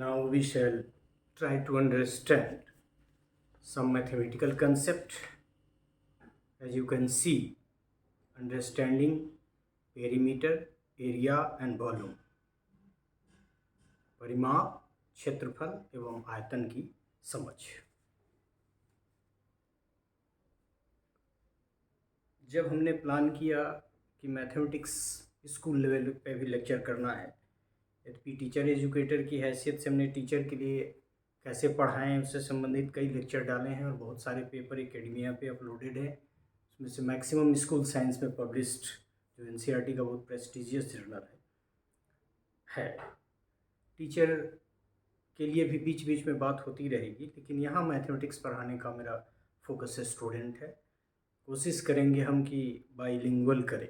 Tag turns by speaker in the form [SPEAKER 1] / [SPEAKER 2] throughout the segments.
[SPEAKER 1] Now we shall try to understand some mathematical concept. As you can see, understanding perimeter, area and volume, परिमाप, क्षेत्रफल एवं आयतन की समझ। जब हमने प्लान किया कि मैथमेटिक्स स्कूल लेवल पे भी लेक्चर करना है, यद्यपि टीचर एजुकेटर की हैसियत से हमने टीचर के लिए कैसे पढ़ाएं उससे संबंधित कई लेक्चर डाले हैं और बहुत सारे पेपर एकेडमिया पे अपलोडेड है। उसमें से मैक्सिमम स्कूल साइंस में पब्लिश्ड जो एनसीईआरटी का बहुत प्रेस्टिजियस जर्नल है। टीचर के लिए भी बीच बीच में बात होती रहेगी, लेकिन यहाँ मैथमेटिक्स पढ़ाने का मेरा फोकस है स्टूडेंट है। कोशिश करेंगे हम कि बाइलिंगुअल करें,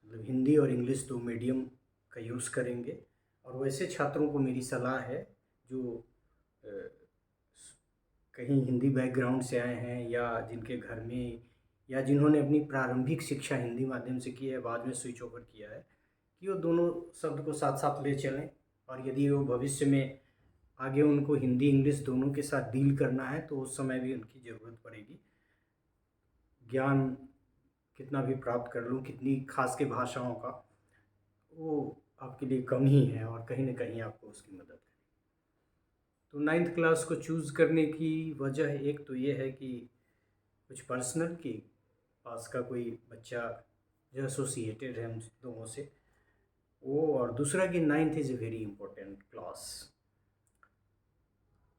[SPEAKER 1] मतलब हिंदी और इंग्लिश दो मीडियम का यूज़ करेंगे। और वैसे छात्रों को मेरी सलाह है जो कहीं हिंदी बैकग्राउंड से आए हैं या जिनके घर में या जिन्होंने अपनी प्रारंभिक शिक्षा हिंदी माध्यम से की है, बाद में स्विच ओवर किया है, कि वो दोनों शब्द को साथ साथ ले चलें। और यदि वो भविष्य में आगे उनको हिंदी इंग्लिश दोनों के साथ डील करना है तो उस समय भी उनकी ज़रूरत पड़ेगी। ज्ञान कितना भी प्राप्त कर लूँ, कितनी खास के भाषाओं का, वो आपके लिए कम ही है और कहीं ना कहीं आपको उसकी मदद है। तो 9th क्लास को चूज़ करने की वजह एक तो ये है कि कुछ पर्सनल कि पास का कोई बच्चा जो एसोसिएटेड है हम लोगों से वो, और दूसरा कि 9th is a very important class.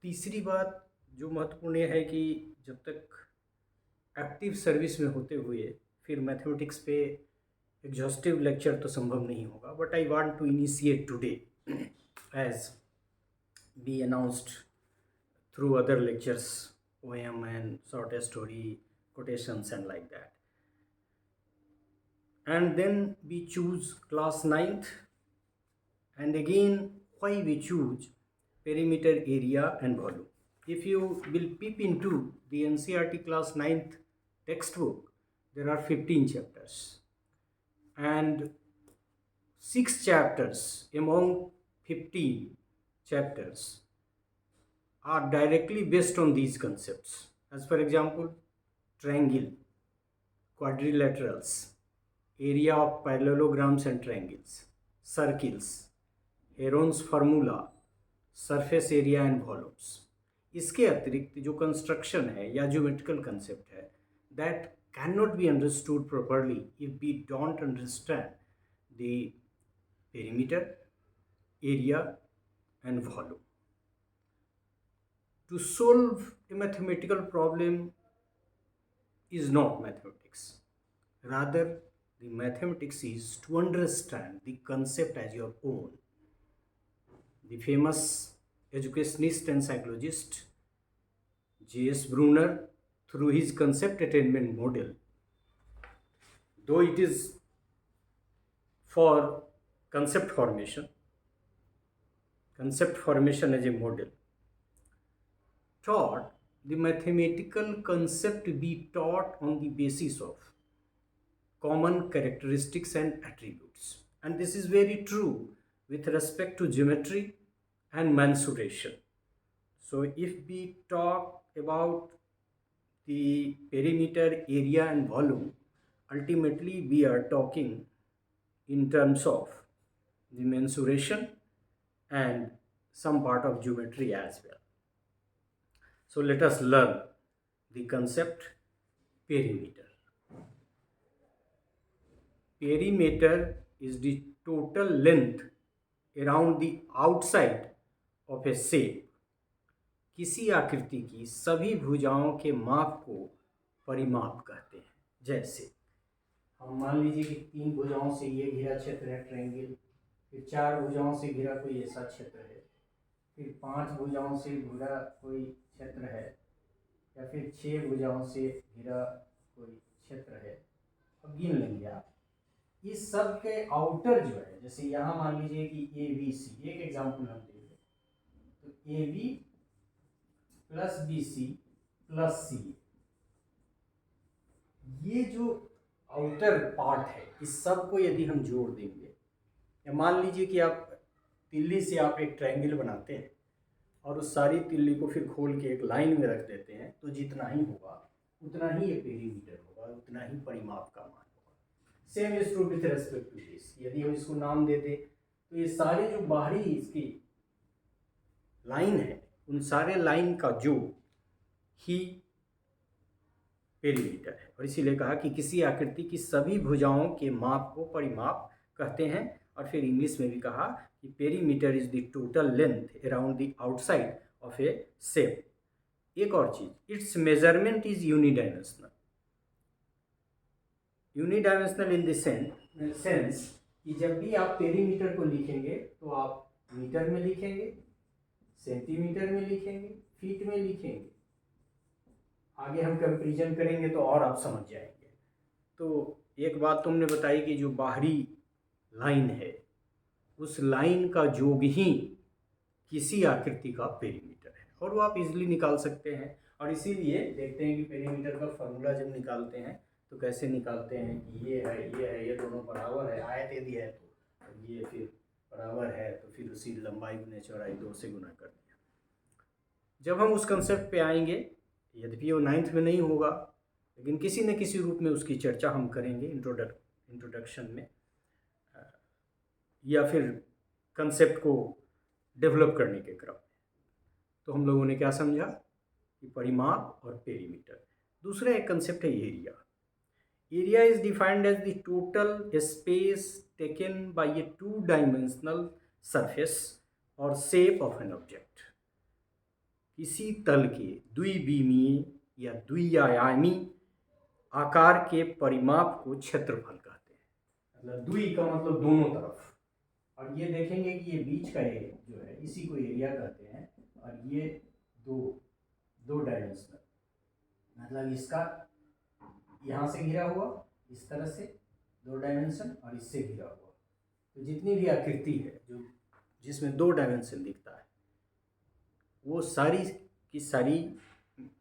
[SPEAKER 1] तीसरी बात जो महत्वपूर्ण ये है कि जब तक एक्टिव सर्विस में होते हुए फिर मैथमेटिक्स पे एग्जॉस्टिव लेक्चर तो संभव नहीं होगा, but I want to initiate today as be announced through other lectures, poem and short story, quotations and like that. And then we choose class 9th, and again why we choose perimeter, area and volume. If you will peep into the NCERT class 9th textbook, there are 15 chapters and 6 chapters among 15 chapters are directly based on these concepts. As for example, triangle, quadrilaterals, area of parallelograms and triangles, circles, Heron's formula, surface area and volumes. इसके अतिरिक्त जो construction है या geometrical concept है, that cannot be understood properly if we don't understand the perimeter, area and volume. To solve a mathematical problem is not mathematics. Rather, the mathematics is to understand the concept as your own. The famous educationist and psychologist J.S. Brunner, through his concept attainment model, though it is for concept formation as a model, taught the mathematical concept to be taught on the basis of common characteristics and attributes. And this is very true with respect to geometry and mensuration. So if we talk about the perimeter, area and volume, ultimately we are talking in terms of the mensuration and some part of geometry as well. So let us learn the concept perimeter. Perimeter is the total length around the outside of a shape. किसी आकृति की सभी भुजाओं के माप को परिमाप कहते हैं। जैसे हम मान लीजिए कि 3 भुजाओं से ये घिरा क्षेत्र है ट्रायंगल, फिर 4 भुजाओं से घिरा कोई ऐसा क्षेत्र है, फिर 5 भुजाओं से घिरा कोई क्षेत्र है, या फिर 6 भुजाओं से घिरा कोई क्षेत्र है। अब गिन लेंगे आप इस सब के आउटर जो है, जैसे यहाँ मान लीजिए कि ए बी सी, एक एग्जाम्पल हम देंगे, तो A B plus B C plus C, ये जो आउटर पार्ट है इस सब को यदि हम जोड़ देंगे, या मान लीजिए कि आप तिल्ली से आप एक ट्रायंगल बनाते हैं और उस सारी तिल्ली को फिर खोल के एक लाइन में रख देते हैं, तो जितना ही होगा उतना ही ये पेरीमीटर होगा, उतना ही परिमाप का मान होगा। Same is true with respect to this. यदि हम इसको नाम दे दें तो ये सारे जो बाहरी इसकी लाइन है, उन सारे लाइन का जो ही पेरीमीटर है। और इसीलिए कहा कि किसी आकृति की सभी भुजाओं के माप को परिमाप कहते हैं। और फिर इंग्लिश में भी कहा कि perimeter is the total length around the outside of a shape. एक और चीज, it's measurement is unidimensional. Unidimensional in the sense कि जब भी आप पेरीमीटर को लिखेंगे तो आप मीटर में लिखेंगे, सेंटीमीटर में लिखेंगे, फीट में लिखेंगे। आगे हम कंपैरिजन करेंगे तो और आप समझ जाएंगे। तो एक बात तुमने बताई कि जो बाहरी लाइन है उस लाइन का योग ही किसी आकृति का पेरीमीटर है, और वो आप इजीली निकाल सकते हैं। और इसीलिए देखते हैं कि पेरीमीटर का फॉर्मूला जब निकालते हैं तो कैसे निकालते हैं कि ये है, ये दोनों बराबर है, आयत यदि है तो ये फिर बराबर है तो फिर उसी लंबाई गुने चौड़ाई 2 से गुना कर दिया। जब हम उस कंसेप्ट पे आएंगे, यद्यपि वो 9th में नहीं होगा, लेकिन किसी न किसी रूप में उसकी चर्चा हम करेंगे इंट्रोडक्शन में, या फिर कंसेप्ट को डेवलप करने के क्रम में। तो हम लोगों ने क्या समझा कि परिमाप और पेरीमीटर। दूसरा एक कंसेप्ट है area. Area is defined as the total space taken by a two dimensional surface और शेप ऑफ एन ऑब्जेक्ट। किसी तल के द्विविमीय या द्विआयामी आकार के परिमाप को क्षेत्रफल कहते हैं। मतलब द्वि का मतलब दोनों तरफ। और ये देखेंगे कि ये बीच का एरिया जो है इसी को एरिया कहते हैं। और ये दो डायमेंशनल, मतलब इसका यहाँ से घिरा हुआ इस तरह से 2 डायमेंशन और इससे घिरा हुआ, तो जितनी भी आकृति है जो जिसमें 2 डायमेंशन दिखता है वो सारी की सारी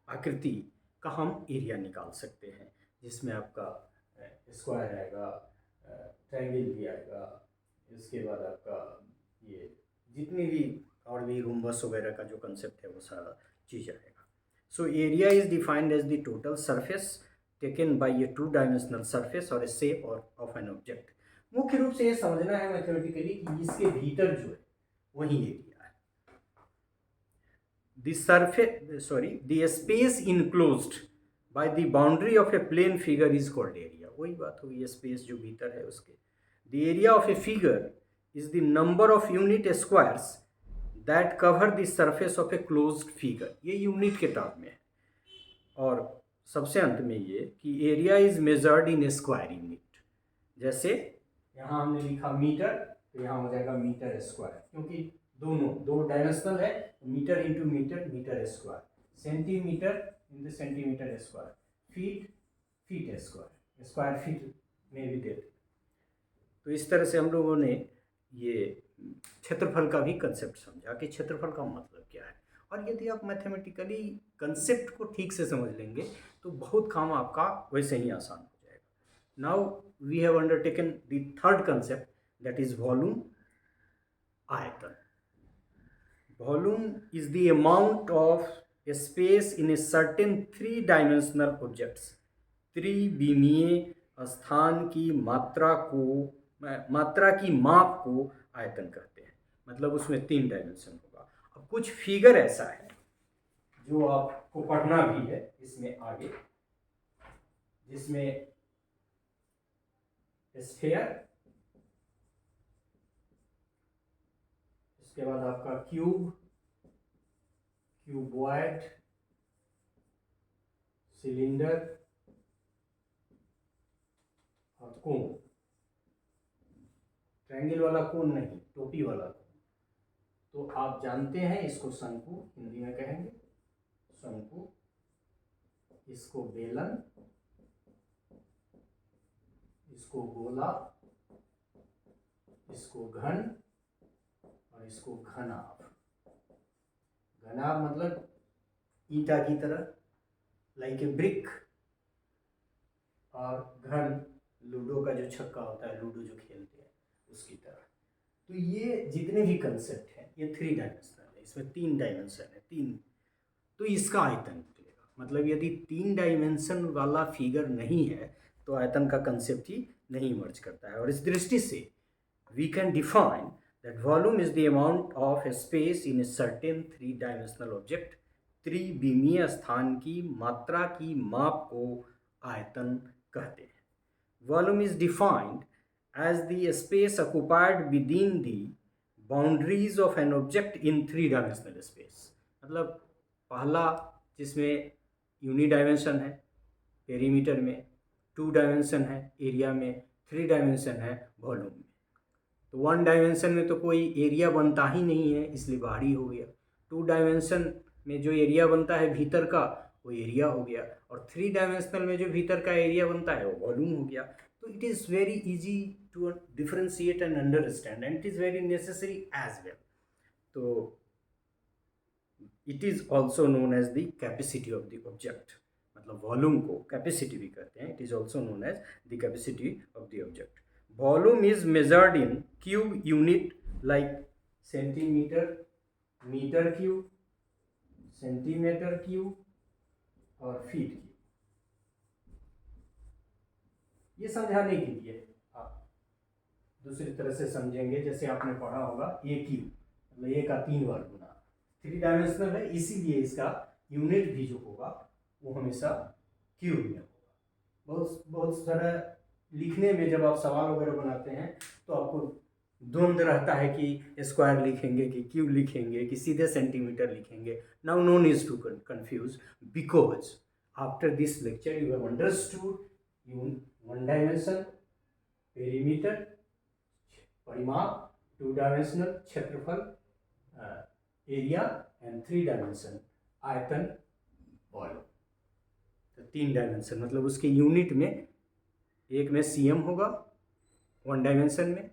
[SPEAKER 1] आकृति का हम एरिया निकाल सकते हैं, जिसमें आपका स्क्वायर आएगा, ट्रायंगल भी आएगा, इसके बाद आपका ये जितनी भी और भी रूम्बस वगैरह का जो कंसेप्ट है वो सारा चीज़ आएगा। So area is defined as the total surface taken by a two dimensional surface और a shape of an object. मुख्य रूप से ये समझना है मैथमेटिकली कि इसके भीतर जो है वही एरिया है। the space enclosed by the boundary of a plane figure is called area। वही बात होगी, स्पेस जो भीतर है उसके। the area of a figure is the number of unit squares that cover the surface of a closed figure। ये unit के term में है। और सबसे अंत में ये कि area is measured in square unit. जैसे यहाँ हमने लिखा मीटर, तो यहाँ हो जाएगा मीटर स्क्वायर, क्योंकि दोनों 2 डायमेंशनल है, metre into metre, metre square, centimetre into centimetre square, feet feet square, square feet में भी देते। तो इस तरह से हम लोगों ने ये क्षेत्रफल का भी कंसेप्ट समझा कि क्षेत्रफल का मतलब क्या है। और यदि आप मैथमेटिकली कंसेप्ट को ठीक से समझ लेंगे तो बहुत काम आपका वैसे ही आसान हो जाएगा। Now we have undertaken the third concept, that is volume, आयतन। Volume is the amount of space in a certain three dimensional objects. त्रिविमीय स्थान की मात्रा की माप को आयतन कहते हैं। मतलब उसमें 3 डायमेंशन होगा। अब कुछ फिगर ऐसा है जो आपको पढ़ना भी है इसमें आगे, जिसमें स्फीयर, इसके बाद आपका क्यूब, क्यूबॉइड, सिलेंडर और कोन। ट्रायंगल वाला कोन नहीं, टोपी वाला कोन। तो आप जानते हैं इसको शंकु हिंदी में कहेंगे, शंकु, इसको बेलन, इसको गोला, इसको घन और इसको घनाभ। घनाभ मतलब ईटा की तरह, लाइक ए ब्रिक। और घन लूडो का जो छक्का होता है, लूडो जो खेलते हैं उसकी तरह। तो ये जितने भी कंसेप्ट हैं ये 3 डायमेंशनल है, इसमें 3 डायमेंशन है, 3। तो इसका आयतन निकलेगा, मतलब यदि 3 डायमेंशन वाला फिगर नहीं है तो आयतन का कंसेप्ट ही नहीं मर्ज करता है। और इस दृष्टि से we can define that volume is the amount of space in a certain 3 dimensional object. त्रिविमीय स्थान की मात्रा की माप को आयतन कहते हैं। Volume is defined as the space occupied within the boundaries of an object in 3 dimensional space। मतलब पहला जिसमें यूनी डायमेंशन है पेरीमीटर में, 2 डायमेंशन है एरिया में, 3 डायमेंशन है वॉल्यूम में। तो 1 डायमेंशन में तो कोई एरिया बनता ही नहीं है, इसलिए बाहरी हो गया। 2 डायमेंशन में जो एरिया बनता है भीतर का वो एरिया हो गया, और 3 डायमेंशनल में जो भीतर का एरिया बनता है वो वॉल्यूम हो गया। तो it is very easy to differentiate and understand, and it is very necessary as well. So it is also known as the capacity of the object। मतलब वॉल्यूम को कैपेसिटी भी कहते हैं। It is also known as the capacity of the object. Volume is measured in cube unit like centimetre, metre cube, centimetre cube और feet cube. ये समझाने के लिए आप दूसरी तरह से समझेंगे, जैसे आपने पढ़ा होगा ए क्यूब, मतलब ए का 3 बार गुना। 3 डायमेंशनल है इसीलिए इसका यूनिट भी जो होगा वो हमेशा क्यूब में होगा। बहुत बहुत सारा लिखने में जब आप सवाल वगैरह बनाते हैं तो आपको द्वंद्व रहता है कि स्क्वायर लिखेंगे कि क्यूब लिखेंगे कि सीधे सेंटीमीटर लिखेंगे। Now no needs to confuse, because after this lecture you have understood 1 dimension perimeter परिमाप, 2 डायमेंशनल क्षेत्रफल एरिया, एंड 3 डायमेंशन आयतन वॉल्यूम। तो 3 डायमेंशन मतलब उसके यूनिट में, एक में सीएम होगा 1 डायमेंशन में,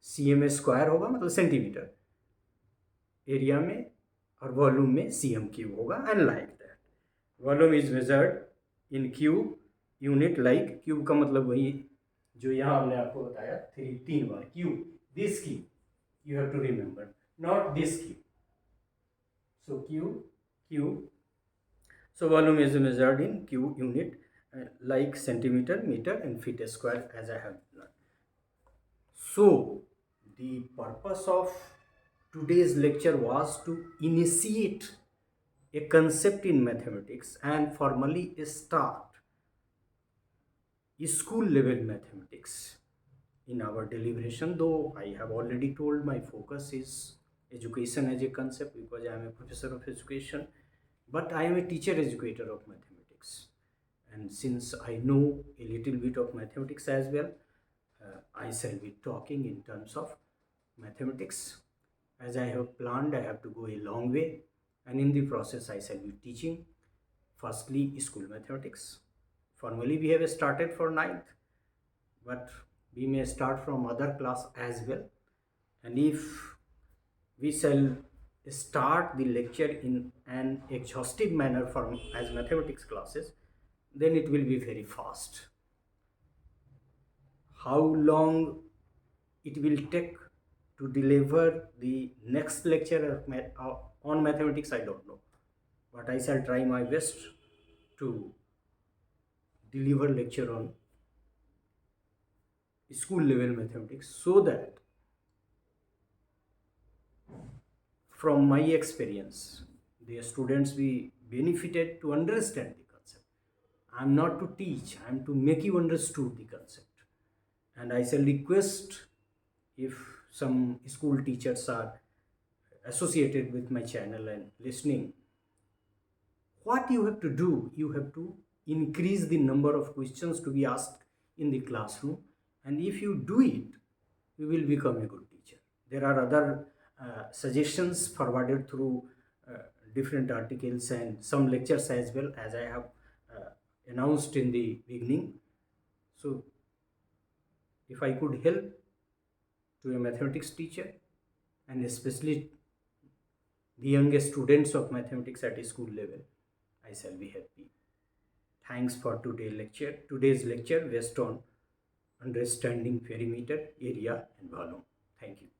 [SPEAKER 1] सीएम स्क्वायर होगा मतलब सेंटीमीटर एरिया में, और वॉल्यूम में सीएम क्यूब होगा, and like that. Volume is measured in cube unit like, cube का मतलब वही जो यहाँ हमने आपको बताया 3 बार cube, this cube you have to remember, not this cube. So cube, so volume is measured in cube unit like centimeter, meter and feet square as I have learned. So the purpose of today's lecture was to initiate a concept in mathematics and formally start school level mathematics in our deliberation, though I have already told my focus is education as a concept because I am a professor of education, but I am a teacher educator of mathematics, and since I know a little bit of mathematics as well, I shall be talking in terms of mathematics. As I have planned, I have to go a long way, and in the process I shall be teaching firstly school mathematics. Formally we have started for 9th, but we may start from other class as well, and if we shall start the lecture in an exhaustive manner from as mathematics classes, then it will be very fast. How long it will take to deliver the next lecture on mathematics, I don't know, but I shall try my best to deliver lecture on school level mathematics so that from my experience the students be benefited to understand the concept. I am not to teach, I am to make you understood the concept. And I shall request, if some school teachers are associated with my channel and listening, what you have to do, you have to increase the number of questions to be asked in the classroom, and if you do it, you will become a good teacher. There are other suggestions forwarded through different articles and some lectures as well, as I have announced in the beginning. So if I could help to a mathematics teacher, and especially the youngest students of mathematics at a school level, I shall be happy. Thanks for today's lecture based on understanding perimeter, area and volume. Thank you.